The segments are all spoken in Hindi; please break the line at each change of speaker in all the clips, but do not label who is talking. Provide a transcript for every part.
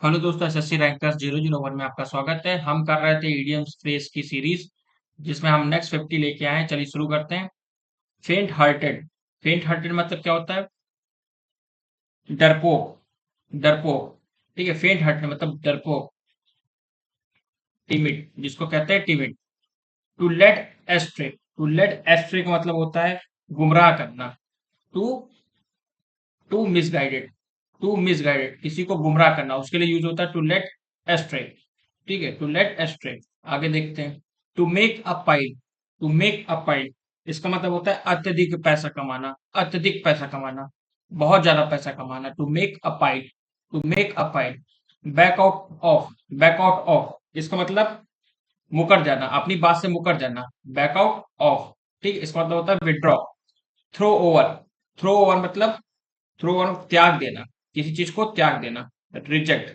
हेलो दोस्तों, एसएससी रैंकर्स 001 में आपका स्वागत है। हम कर रहे थे इडियम्स फ्रेज की सीरीज, जिसमें हम नेक्स्ट 50 लेके आए हैं। चलिए शुरू करते हैं। फेंट हार्टेड। फेंट हार्टेड मतलब क्या होता है? डरपोक। डरपोक। ठीक है, फेंट हार्टेड मतलब डरपोक, टिमिड, जिसको कहते हैं timid. To lead astray. To lead astray का मतलब होता है गुमराह करना। To to misguided. To misguided, किसी को गुमराह करना, उसके लिए यूज होता है टू लेट एस्ट्रे। ठीक है, टू लेट एस्ट्रे। आगे देखते हैं। To make a pile. To make a pile, इसका मतलब होता है अत्यधिक पैसा कमाना। अत्यधिक पैसा कमाना, बहुत ज्यादा पैसा कमाना। To make a pile. To make a pile. Back out of. Back out of, इसका मतलब मुकर जाना, अपनी बात से मुकर जाना। Back out of. ठीक, इसका मतलब होता है withdraw. Throw over. Throw over मतलब थ्रो ओवर, त्याग देना, किसी चीज को त्याग देना। रिजेक्ट,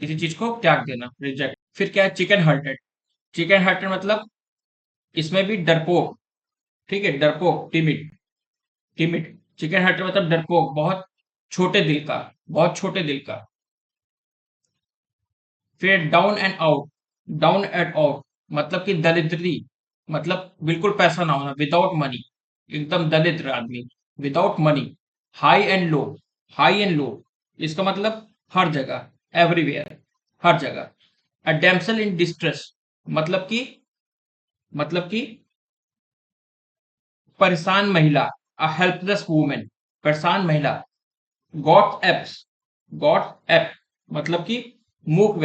किसी चीज को त्याग देना, रिजेक्ट। फिर क्या है? Chicken hearted. चिकन हार्टेड मतलब इसमें भी डरपोक। ठीक है, डरपोक, टिमिड। टिमिड, चिकन हार्टेड मतलब डरपोक, बहुत छोटे दिल का, बहुत छोटे दिल का। फिर down and out. Down and out मतलब कि दरिद्री, मतलब बिल्कुल पैसा ना होना, विदाउट मनी, एकदम दरिद्र आदमी, without money. High and low. High and low, इसका मतलब हर जगह, एवरीवेयर, हर जगह। अ डैम्सल इन डिस्ट्रेस मतलब कि परेशान महिला। अ हेल्पलेस वुमेन, परेशान महिला। Got apps. गॉट एप मतलब कि मूर्ख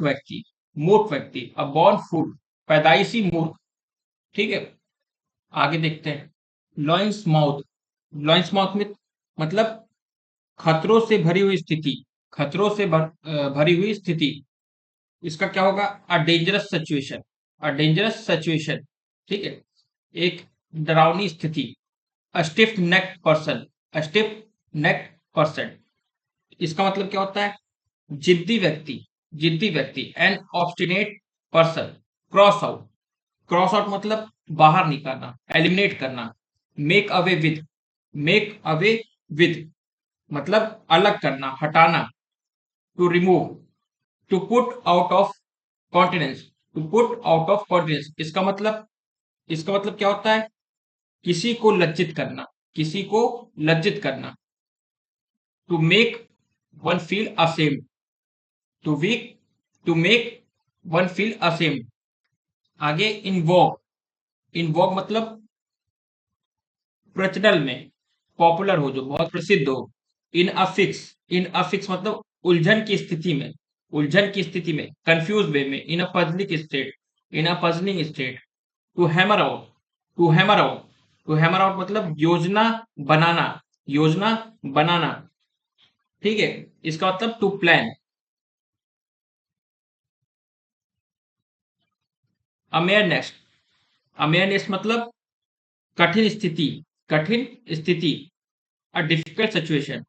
व्यक्ति, मूर्ख व्यक्ति। अ बॉर्न फूल, पैदाइशी मूर्ख। ठीक है, आगे देखते हैं। Lion's mouth. लॉइंस माउथ में मतलब खतरों से भरी हुई स्थिति। खतरों से भरी हुई स्थिति। इसका क्या होगा? A dangerous situation. A dangerous situation. ठीक है, एक डरावनी स्थिति। A stiff neck person. A stiff neck person, इसका मतलब क्या होता है? जिद्दी व्यक्ति। जिद्दी व्यक्ति। An obstinate person. Cross out. Cross out मतलब बाहर निकालना, एलिमिनेट करना। Make away with. Make away with मतलब अलग करना, हटाना। To remove. To put out of countenance. To put out of countenance, इसका मतलब क्या होता है? किसी को लज्जित करना, किसी को लज्जित करना। To make one feel ashamed. To week to make one feel ashamed. आगे इन्वोक। इन्वोक मतलब प्रचलन में, पॉपुलर हो, जो बहुत प्रसिद्ध हो। इन अफिक्स। इन अफिक्स मतलब उलझन की स्थिति में, उलझन की स्थिति में, कंफ्यूज वे में। In a puzzling state. In a puzzling state. To hammer out. To hammer out. To hammer out मतलब योजना बनाना, योजना बनाना। ठीक है, इसका मतलब टू प्लान। अमेयरनेस। अमेयरनेस मतलब कठिन स्थिति, कठिन स्थिति। A difficult situation.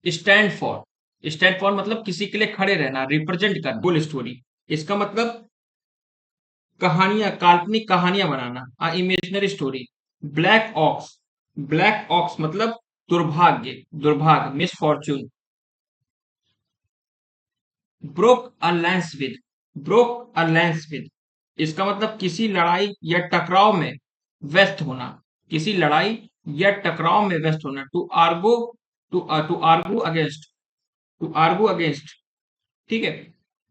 Stand for. Stand for मतलब किसी के लिए खड़े रहना, रिप्रेजेंट करना, फुल स्टोरी। इसका मतलब कहानियां, काल्पनिक कहानियां बनाना, a imaginary story. Black ox. Black ox मतलब दुर्भाग्य, दुर्भाग्य, misfortune. Broke a lance with. Broke a lance with, इसका मतलब किसी लड़ाई या टकराव में व्यस्त होना, किसी लड़ाई या टकराव में व्यस्त होना। To argue. To argue against. To argue against. ठीक है।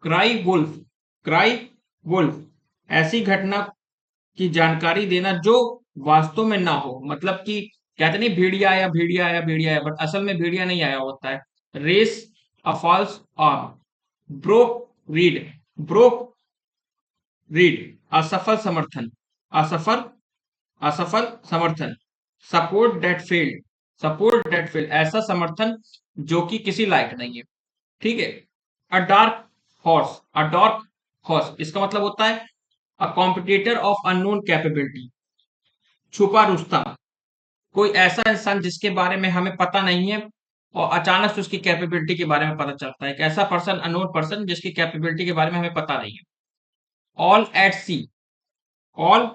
Cry wolf. क्राई वुल्फ, ऐसी घटना की जानकारी देना जो वास्तव में ना हो, मतलब कि कहते नहीं भेड़िया आया, भेड़िया आया, भेड़िया आया, बट असल में भेड़िया नहीं आया होता है। Raise a false alarm. Broken reed. Broken reed, असफल समर्थन। असफल असफल समर्थन। Support that failed. Support that failed, ऐसा समर्थन जो कि किसी लायक नहीं है। ठीक है। अ डार्क हॉर्स। अ डार्क हॉर्स, इसका मतलब होता है अ कॉम्पिटिटर ऑफ अननोन कैपेबिलिटी। छुपा रुस्तम, कोई ऐसा इंसान जिसके बारे में हमें पता नहीं है और अचानक से उसकी कैपेबिलिटी के बारे में पता चलता है। एक ऐसा पर्सन, अननोन पर्सन, जिसकी कैपेबिलिटी के बारे में हमें पता नहीं है। All at sea. All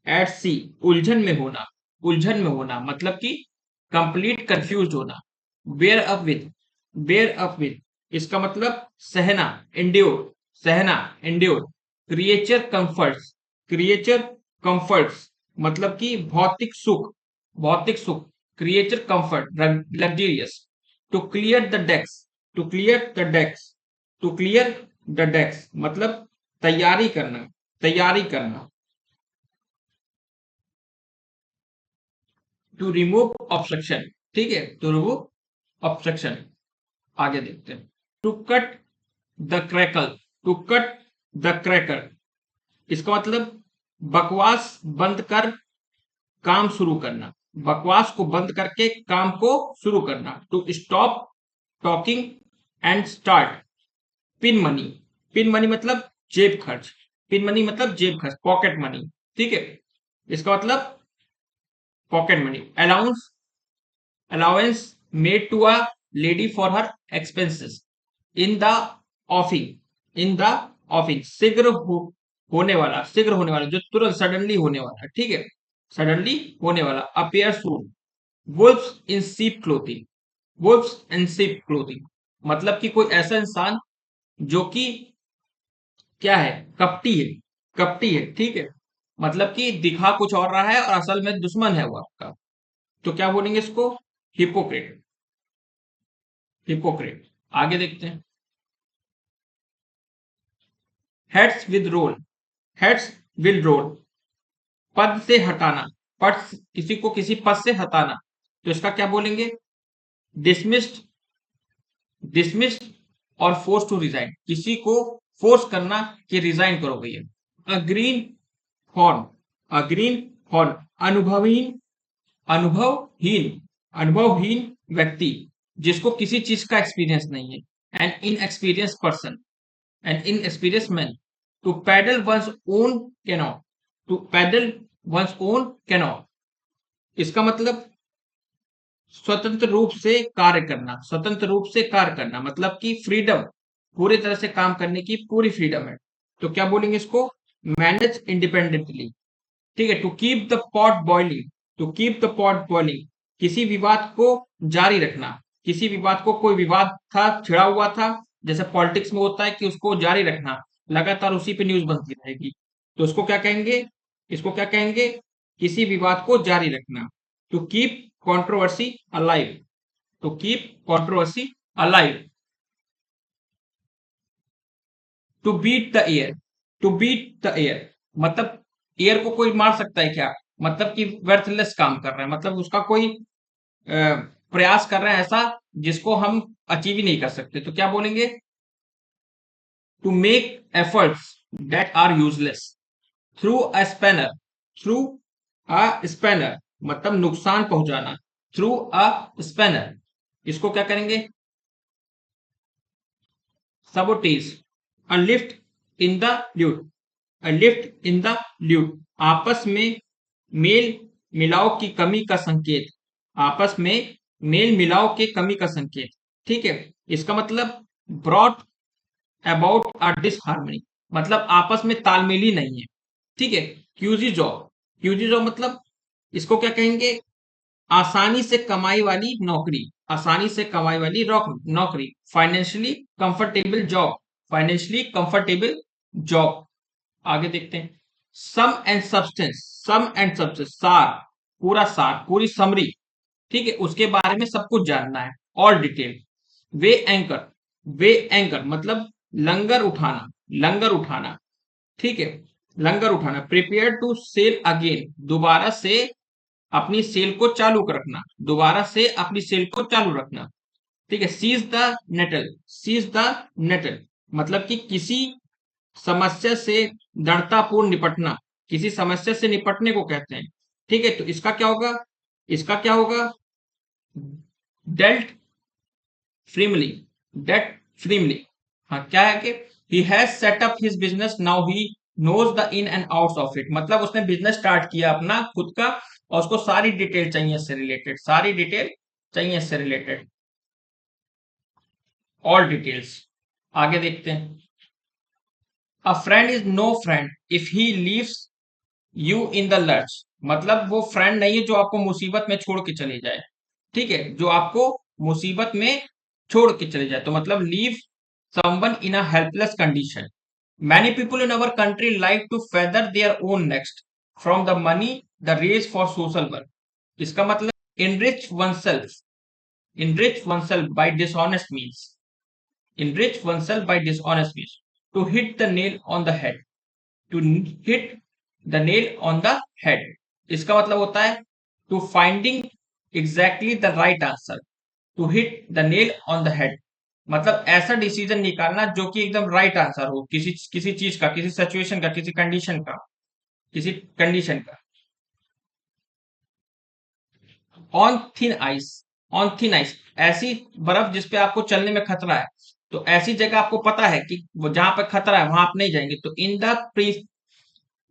at sea, उलझन में होना। उलझन में होना मतलब कि कंप्लीट कंफ्यूज होना। Bear up with. Bear up with इसका मतलब सहना, इंड्योर, सहना, endure. Creature comforts, creature comforts मतलब कि भौतिक सुख, भौतिक सुख। Creature comfort, luxurious. To clear the decks, to clear the decks, to clear the डेक्स मतलब तैयारी करना, तैयारी करना। टू रिमूव ऑब्स्ट्रक्शन, ठीक है, टू रिमूव ऑब्स्ट्रक्शन। आगे देखते हैं। To cut the cackle, to cut the cackle इसका मतलब बकवास बंद कर काम शुरू करना, बकवास को बंद करके काम को शुरू करना। To stop talking and start. Pin money, pin money मतलब जेब खर्च, पिन मनी मतलब जेब खर्च, पॉकेट मनी, ठीक है। इसका मतलब pocket money. Allowance, allowance made to a lady for her expenses in the offing, in the offing शीघ्र होने वाला, शीघ्र होने वाला जो तुरंत सडनली होने वाला, ठीक है, सडनली होने वाला। Appear soon. Wolves in sheep clothing, wolves in sheep clothing मतलब कि कोई ऐसा इंसान जो कि क्या है, कपटी है, कपटी है, ठीक है, मतलब कि दिखा कुछ और रहा है और असल में दुश्मन है वो आपका। तो क्या बोलेंगे इसको, हिपोक्रेट, हिपोक्रेट। आगे देखते हैं। Heads will roll, heads will roll पद से हटाना, पद, किसी को किसी पद से हटाना, तो इसका क्या बोलेंगे, डिसमिस्ड, डिसमिस्ड और फोर्स टू रिजाइन, किसी को फोर्स करना कि रिजाइन करो भैया। A green horn, a green horn अनुभवहीन, अनुभवहीन, अनुभवहीन व्यक्ति जिसको किसी चीज का एक्सपीरियंस नहीं है। An inexperience person, an inexperienced man to paddle one's own canoe, to paddle one's own canoe इसका मतलब स्वतंत्र रूप से कार्य करना, स्वतंत्र रूप से कार्य करना मतलब कि फ्रीडम, पूरी तरह से काम करने की पूरी फ्रीडम है। तो क्या बोलेंगे इसको, मैनेज इंडिपेंडेंटली, ठीक है। To keep the pot boiling, to keep the pot boiling किसी विवाद को जारी रखना, किसी विवाद को, कोई विवाद था, छिड़ा हुआ था, जैसे पॉलिटिक्स में होता है कि उसको जारी रखना, लगातार उसी पे न्यूज बनती रहेगी, तो उसको क्या कहेंगे, इसको क्या कहेंगे, किसी विवाद को जारी रखना। To keep controversy alive, to keep controversy alive. To beat the air, to beat the air मतलब एयर को कोई मार सकता है क्या, मतलब कि वर्थलेस काम कर रहा है, मतलब उसका कोई प्रयास कर रहे हैं ऐसा जिसको हम अचीव ही नहीं कर सकते, तो क्या बोलेंगे, to make efforts that are useless throw a spanner, throw a spanner मतलब नुकसान पहुंचाना, थ्रू अ स्पैनर इसको क्या करेंगे, sabotage. A rift in the lute, a rift in the lute आपस में मेल मिलाव की कमी का संकेत, आपस में मेल मिलाव के कमी का संकेत, ठीक है। इसका मतलब ब्रॉट अबाउट अ डिसहार्मनी मतलब आपस में तालमेल ही नहीं है, ठीक है। क्यूजी जॉब, क्यूजी जॉब मतलब इसको क्या कहेंगे, आसानी से कमाई वाली नौकरी, आसानी से कमाई वाली नौकरी। Financially comfortable job, financially comfortable job. आगे देखते हैं। Sum and substance, sum and substance सार, पूरा सार, पूरी समरी, ठीक है, उसके बारे में सब कुछ जानना है, ऑल डिटेल। वे एंकर, वे एंकर मतलब लंगर उठाना, लंगर उठाना, ठीक है, लंगर उठाना। प्रिपेयर टू सेल अगेन दोबारा से अपनी सेल को चालू रखना, दोबारा से अपनी सेल को चालू रखना, ठीक है। Seize the nettle, seize the nettle मतलब कि किसी समस्या से दृढ़तापूर्ण निपटना, किसी समस्या से निपटने को कहते हैं, ठीक है। तो इसका क्या होगा, इसका क्या होगा, डेल्ट फ्रीमली, डेट फ्रीमली। हाँ क्या है कि he has set up his business now he knows the in and outs of it मतलब उसने बिजनेस स्टार्ट किया अपना खुद का और उसको सारी डिटेल चाहिए इससे रिलेटेड, सारी डिटेल चाहिए इससे रिलेटेड, ऑल डिटेल्स। आगे देखते हैं। A friend is no friend if he leaves you in the lurch मतलब वो फ्रेंड नहीं है जो आपको मुसीबत में छोड़ के चले जाए, ठीक है, जो आपको मुसीबत में छोड़ के चले जाए, तो मतलब leave someone in a helpless condition. Many people in our country like to feather their own nest from the money the raise for social work. इसका मतलब enrich oneself by dishonest means, enrich oneself by dishonest means, to hit the nail on the head, to hit the nail on the head। इसका मतलब होता है to finding exactly the right answer, to hit the nail on the head, मतलब ऐसा डिसीजन निकालना जो कि एकदम राइट आंसर हो, किसी किसी चीज का, किसी सिचुएशन का, किसी कंडीशन का, किसी कंडीशन का। On thin ice, on thin ice, ऐसी बर्फ जिसपे आपको चलने में खतरा है। तो ऐसी जगह आपको पता है कि वो जहां पर खतरा है वहां आप नहीं जाएंगे, तो इन द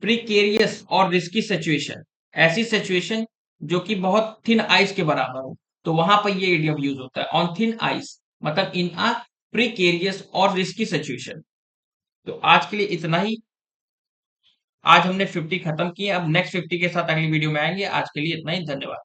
प्रीकेरियस और रिस्की सिचुएशन, ऐसी सिचुएशन जो कि बहुत थिन आइस के बराबर हो, तो वहां पर ये इडियम यूज होता है, ऑन थिन आइस, मतलब इन अ प्रीकेरियस और रिस्की सिचुएशन। तो आज के लिए इतना ही। आज हमने 50 खत्म किए, अब नेक्स्ट 50 के साथ अगली वीडियो में आएंगे। आज के लिए इतना ही, धन्यवाद।